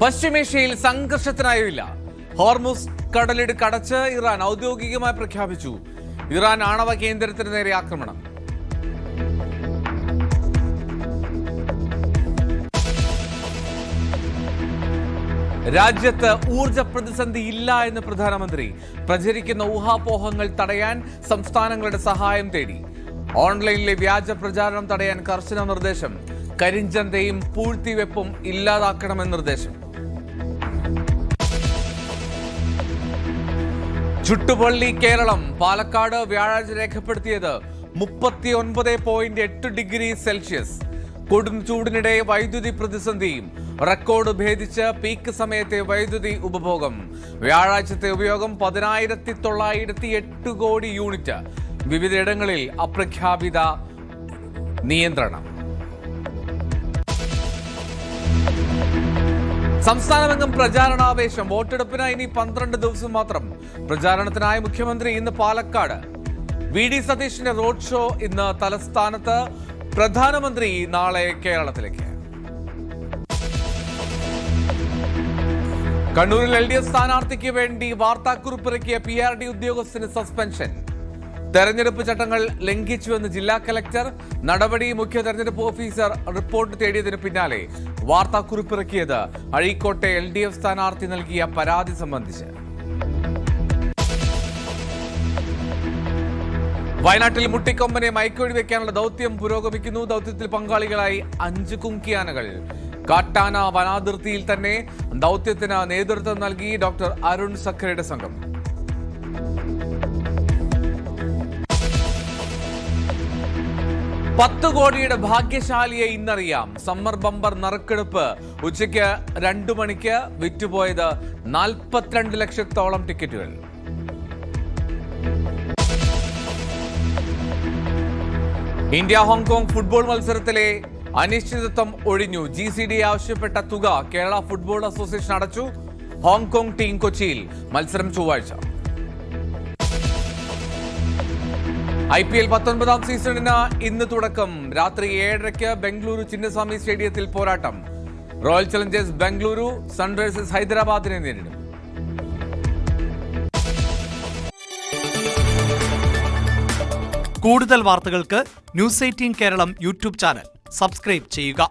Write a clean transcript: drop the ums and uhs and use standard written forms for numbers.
പശ്ചിമേഷ്യയിൽ സംഘർഷത്തിനായില്ല. ഹോർമുസ് കടലിടുക്ക് അടച്ച് ഇറാൻ ഔദ്യോഗികമായി പ്രഖ്യാപിച്ചു. ഇറാൻ ആണവ കേന്ദ്രത്തിന് നേരെ ആക്രമണം. രാജ്യത്ത് ഊർജ പ്രതിസന്ധി ഇല്ല എന്ന് പ്രധാനമന്ത്രി. പ്രചരിക്കുന്ന ഊഹാപോഹങ്ങൾ തടയാൻ സംസ്ഥാനങ്ങളുടെ സഹായം തേടി. ഓൺലൈനിലെ വ്യാജ പ്രചാരണം തടയാൻ കർശന നിർദ്ദേശം. കരിഞ്ചന്തയും പൂഴ്ത്തിവെപ്പും ഇല്ലാതാക്കണമെന്ന് നിർദ്ദേശം. ചുട്ടുപൊള്ളി കേരളം. പാലക്കാട് വ്യാഴാഴ്ച രേഖപ്പെടുത്തിയത് 39.8 ഡിഗ്രി സെൽഷ്യസ്. കൊടും ചൂടിനിടെ വൈദ്യുതി പ്രതിസന്ധിയും. റെക്കോർഡ് ഭേദിച്ച് പീക്ക് സമയത്തെ വൈദ്യുതി ഉപഭോഗം. വ്യാഴാഴ്ചത്തെ ഉപയോഗം 10,908 കോടി യൂണിറ്റ്. വിവിധയിടങ്ങളിൽ അപ്രഖ്യാപിത നിയന്ത്രണം. സംസ്ഥാനമെങ്ങും പ്രചാരണാവേശം. വോട്ടെടുപ്പിനായി ഇനി 12 ദിവസം മാത്രം. പ്രചാരണത്തിനായി മുഖ്യമന്ത്രി ഇന്ന് പാലക്കാട്. വി.ഡി. സതീഷിന്റെ റോഡ് ഷോ ഇന്ന് തലസ്ഥാനത്ത്. പ്രധാനമന്ത്രി നാളെ കേരളത്തിലേക്ക്. കണ്ണൂരിൽ LDF സ്ഥാനാർത്ഥിക്ക് വേണ്ടി വാർത്താക്കുറിപ്പിറക്കിയ PRD ഉദ്യോഗസ്ഥന് സസ്പെൻഷൻ. തെരഞ്ഞെടുപ്പ് ചട്ടങ്ങൾ ലംഘിച്ചുവെന്ന് ജില്ലാ കലക്ടർ. നടപടി മുഖ്യ തെരഞ്ഞെടുപ്പ് ഓഫീസർ റിപ്പോർട്ട് തേടിയതിന് പിന്നാലെ വാർത്താക്കുറിപ്പിറക്കിയത് അഴീക്കോട്ടെ LDF സ്ഥാനാർത്ഥി നൽകിയ പരാതി സംബന്ധിച്ച്. വയനാട്ടിൽ മുട്ടിക്കൊമ്പനെ മയക്കുവെടി വെക്കാനുള്ള ദൗത്യം പുരോഗമിക്കുന്നു. ദൗത്യത്തിൽ പങ്കാളികളായി 5 കുങ്കിയാനകൾ. കാട്ടാന വനാതിർത്തിയിൽ തന്നെ. ദൗത്യത്തിന് നേതൃത്വം നൽകി ഡോക്ടർ അരുൺ സഖറയുടെ സംഘം. $10 കോടിയുടെ ഭാഗ്യശാലിയെ ഇന്നറിയാം. സമ്മർ ബമ്പർ നറുക്കെടുപ്പ്. ഉച്ചയ്ക്ക് 2 മണിക്ക് വിറ്റുപോയത് 42 ലക്ഷത്തോളം ടിക്കറ്റുകൾ. ഇന്ത്യ ഹോങ്കോങ് ഫുട്ബോൾ മത്സരത്തിലെ അനിശ്ചിതത്വം ഒഴിഞ്ഞു. GCD ആവശ്യപ്പെട്ട തുക കേരള ഫുട്ബോൾ അസോസിയേഷൻ അടച്ചു. ഹോങ്കോങ് ടീം കൊച്ചിയിൽ. മത്സരം ചൊവ്വാഴ്ച. IPL 19ാം സീസണിന് ഇന്ന് തുടക്കം. രാത്രി 7:30 ബംഗളൂരു ചിന്നസ്വാമി സ്റ്റേഡിയത്തിൽ പോരാട്ടം. റോയൽ ചലഞ്ചേഴ്സ് ബംഗളൂരു സൺറൈസേഴ്സ് ഹൈദരാബാദിനെ നേരിടും. കൂടുതൽ വാർത്തകൾക്ക് News 18 Keralam YouTube channel subscribe ചെയ്യുക.